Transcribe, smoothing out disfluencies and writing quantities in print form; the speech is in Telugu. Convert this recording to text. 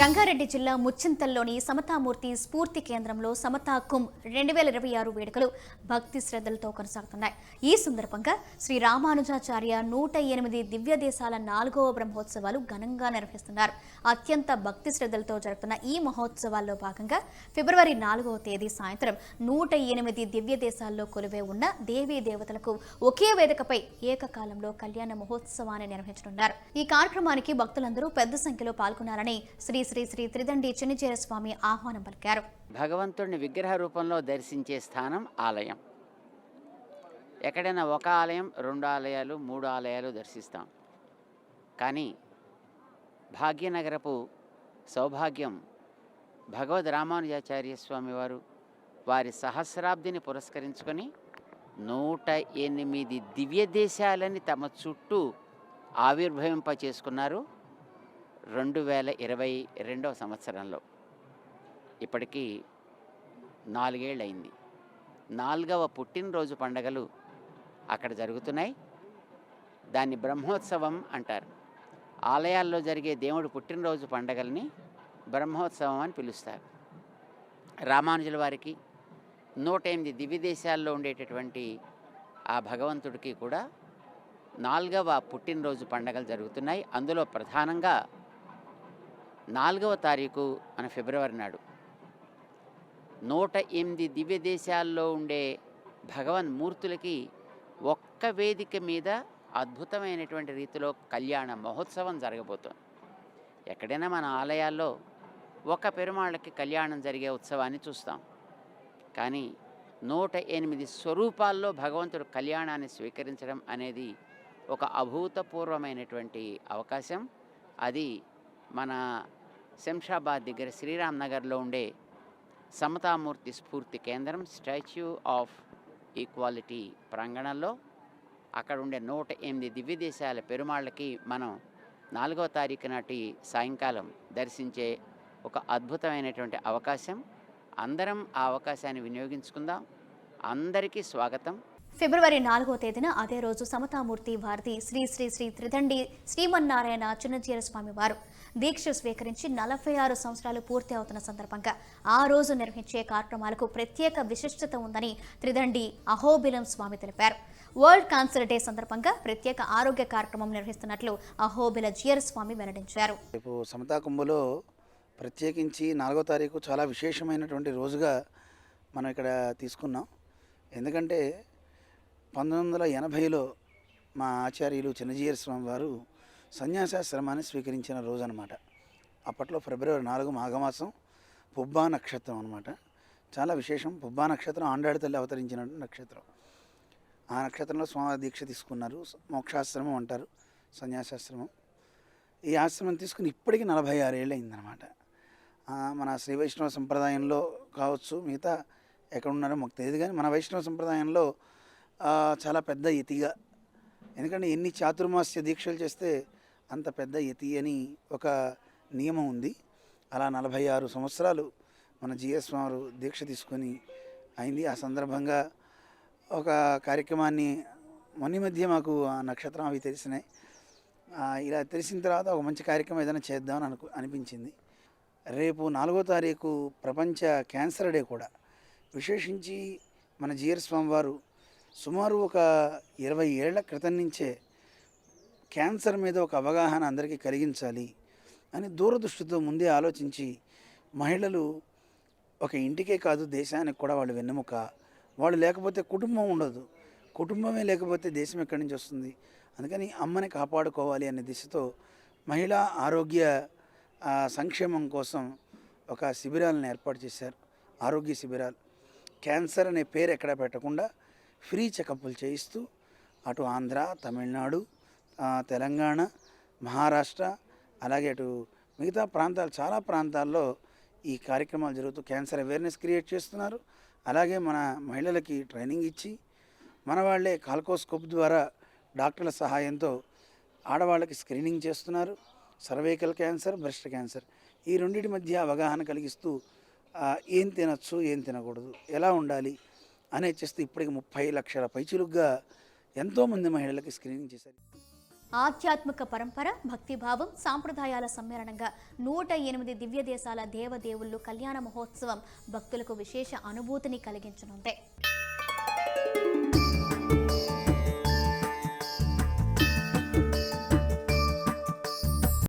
రంగారెడ్డి జిల్లా ముచ్చింతల్లోని సమతామూర్తి స్ఫూర్తి కేంద్రంలో సమతా కుంభ్ 2026 వేడుకలు భక్తి శ్రద్ధలతో కొనసాగుతున్నాయి. ఈ సందర్భంగా శ్రీ రామానుజాచార్య 108 దివ్య దేశాల 4వ బ్రహ్మోత్సవాలు ఘనంగా నిర్వహిస్తున్నారు. అత్యంత భక్తి శ్రద్ధలతో జరుగుతున్న ఈ మహోత్సవాల్లో భాగంగా ఫిబ్రవరి 4వ తేదీ సాయంత్రం 108 దివ్య దేశాల్లో కొలువై ఉన్న దేవీ దేవతలకు ఒకే వేదికపై ఏకకాలంలో కళ్యాణ మహోత్సవాన్ని నిర్వహించనున్నారు. ఈ కార్యక్రమానికి భక్తులందరూ పెద్ద సంఖ్యలో పాల్గొనాలని శ్రీ శ్రీ శ్రీ త్రిదండి చిన్నజీర స్వామి ఆహ్వానం పలికారు. భగవంతుడిని విగ్రహ రూపంలో దర్శించే స్థానం ఆలయం. ఎక్కడైనా ఒక ఆలయం, 2 ఆలయాలు, 3 ఆలయాలు దర్శిస్తాం. కానీ భాగ్యనగరపు సౌభాగ్యం భగవద్ రామానుజాచార్య స్వామి వారి సహస్రాబ్దిని పురస్కరించుకొని 108 దివ్య దేశాలని తమ చుట్టూ ఆవిర్భవింప చేసుకున్నారు 2022వ సంవత్సరంలో. ఇప్పటికీ 4 ఏళ్ళు అయింది. 4వ పుట్టినరోజు పండగలు అక్కడ జరుగుతున్నాయి. దాన్ని బ్రహ్మోత్సవం అంటారు. ఆలయాల్లో జరిగే దేవుడు పుట్టినరోజు పండగల్ని బ్రహ్మోత్సవం అని పిలుస్తారు. రామానుజుల వారికి 108 దివ్య దేశాల్లో ఉండేటటువంటి ఆ భగవంతుడికి కూడా 4వ పుట్టినరోజు పండగలు జరుగుతున్నాయి. అందులో ప్రధానంగా 4వ తారీఖు మన ఫిబ్రవరి నాడు 108 దివ్య దేశాల్లో ఉండే భగవన్మూర్తులకి ఒక్క వేదిక మీద అద్భుతమైనటువంటి రీతిలో కళ్యాణ మహోత్సవం జరగబోతోంది. ఎక్కడైనా మన ఆలయాల్లో ఒక పెరుమాళ్ళకి కళ్యాణం జరిగే ఉత్సవాన్ని చూస్తాం. కానీ 108 స్వరూపాల్లో భగవంతుడు కళ్యాణాన్ని స్వీకరించడం అనేది ఒక అభూతపూర్వమైనటువంటి అవకాశం. అది మన శంషాబాద్ దగ్గర శ్రీరామ్ నగర్లో ఉండే సమతామూర్తి స్ఫూర్తి కేంద్రం స్టాచ్యూ ఆఫ్ ఈక్వాలిటీ ప్రాంగణంలో అక్కడ ఉండే 108 దివ్య దేశాల పెరుమాళ్ళకి మనం 4వ తారీఖు నాటి సాయంకాలం దర్శించే ఒక అద్భుతమైనటువంటి అవకాశం. అందరం ఆ అవకాశాన్ని వినియోగించుకుందాం. అందరికీ స్వాగతం. ఫిబ్రవరి 4వ తేదీన అదే రోజు సమతామూర్తి వారిది శ్రీ శ్రీ శ్రీ త్రిదండి శ్రీమన్నారాయణ చిన్నజీర స్వామి వారు దీక్ష స్వీకరించి 46 సంవత్సరాలు పూర్తి అవుతున్న సందర్భంగా ఆ రోజు నిర్వహించే కార్యక్రమాలకు ప్రత్యేక విశిష్టత ఉందని త్రిదండి అహోబిలం స్వామి తెలిపారు. వరల్డ్ క్యాన్సర్ డే సందర్భంగా ప్రత్యేక ఆరోగ్య కార్యక్రమం నిర్వహిస్తున్నట్లు అహోబిల జీర స్వామి వెల్లడించారు. రేపు సమతా కుంభలో ప్రత్యేకించి 4వ తారీఖు చాలా విశేషమైనటువంటి రోజుగా మనం ఇక్కడ తీసుకున్నాం. ఎందుకంటే 1980లో మా ఆచార్యులు చిన్నజీర స్వామి వారు సన్యాసాశ్రమాన్ని స్వీకరించిన రోజు అనమాట. అప్పట్లో ఫిబ్రవరి 4 మాఘమాసం పుబ్బా నక్షత్రం అనమాట. చాలా విశేషం. పుబ్బా నక్షత్రం ఆండాడి తల్లి అవతరించిన నక్షత్రం. ఆ నక్షత్రంలో స్వామి దీక్ష తీసుకున్నారు. మోక్షాశ్రమం అంటారు, సన్యాసాశ్రమం. ఈ ఆశ్రమం తీసుకుని ఇప్పటికీ 46 ఏళ్ళు అయిందనమాట. మన శ్రీ వైష్ణవ సంప్రదాయంలో కావచ్చు, మిగతా ఎక్కడున్నారో మాకు తెలియదు, కానీ మన వైష్ణవ సంప్రదాయంలో చాలా పెద్ద యతిగా, ఎందుకంటే ఎన్ని చాతుర్మాస్య దీక్షలు చేస్తే అంత పెద్ద యతి అని ఒక నియమం ఉంది. అలా 46 సంవత్సరాలు మన జిఎస్ వారు దీక్ష తీసుకొని అయింది. ఆ సందర్భంగా ఒక కార్యక్రమాన్ని మొన్న మధ్య మాకు ఆ నక్షత్రం అవి తెలిసినాయి. ఇలా తెలిసిన తర్వాత ఒక మంచి కార్యక్రమం ఏదైనా చేద్దామని అనిపించింది. రేపు 4వ తారీఖు ప్రపంచ క్యాన్సర్ డే కూడా. విశేషించి మన జిఆర్ స్వామి వారు సుమారు ఒక 20 ఏళ్ల క్రితం నుంచే క్యాన్సర్ మీద ఒక అవగాహన అందరికీ కలిగించాలి అని దూరదృష్టితో ముందే ఆలోచించి, మహిళలు ఒక ఇంటికే కాదు దేశానికి కూడా వాళ్ళు వెన్నెముక. వాళ్ళు లేకపోతే కుటుంబం ఉండదు, కుటుంబమే లేకపోతే దేశం ఎక్కడి నుంచి వస్తుంది. అందుకని అమ్మని కాపాడుకోవాలి అనే దిశతో మహిళా ఆరోగ్య సంక్షేమం కోసం ఒక శిబిరాలను ఏర్పాటు చేశారు. ఆరోగ్య శిబిరాలు. క్యాన్సర్ అనే పేరు ఎక్కడ పెట్టకుండా ఫ్రీ చెకప్లు చేయిస్తూ అటు ఆంధ్ర, తమిళనాడు, తెలంగాణ, మహారాష్ట్ర, అలాగే అటు మిగతా ప్రాంతాలు, చాలా ప్రాంతాల్లో ఈ కార్యక్రమాలు జరుగుతూ క్యాన్సర్ అవేర్నెస్ క్రియేట్ చేస్తున్నారు. అలాగే మన మహిళలకి ట్రైనింగ్ ఇచ్చి మన వాళ్ళే కాల్కోస్కోప్ ద్వారా డాక్టర్ల సహాయంతో ఆడవాళ్ళకి స్క్రీనింగ్ చేస్తున్నారు. సర్వైకల్ క్యాన్సర్, బ్రెస్ట్ క్యాన్సర్, ఈ రెండింటి మధ్య అవగాహన కలిగిస్తూ ఏం తినచ్చు, ఏం తినకూడదు, ఎలా ఉండాలి అనేది చేస్తూ ఇప్పటికి 30 లక్షల పైచులుగా ఎంతోమంది మహిళలకి స్క్రీనింగ్ చేశారు. ఆధ్యాత్మిక పరంపర, భక్తిభావం, సాంప్రదాయాల సమ్మేళనంగా 108 దివ్య దేశాల దేవదేవుళ్ళు కళ్యాణ మహోత్సవం భక్తులకు విశేష అనుభూతిని కలిగించనుంది.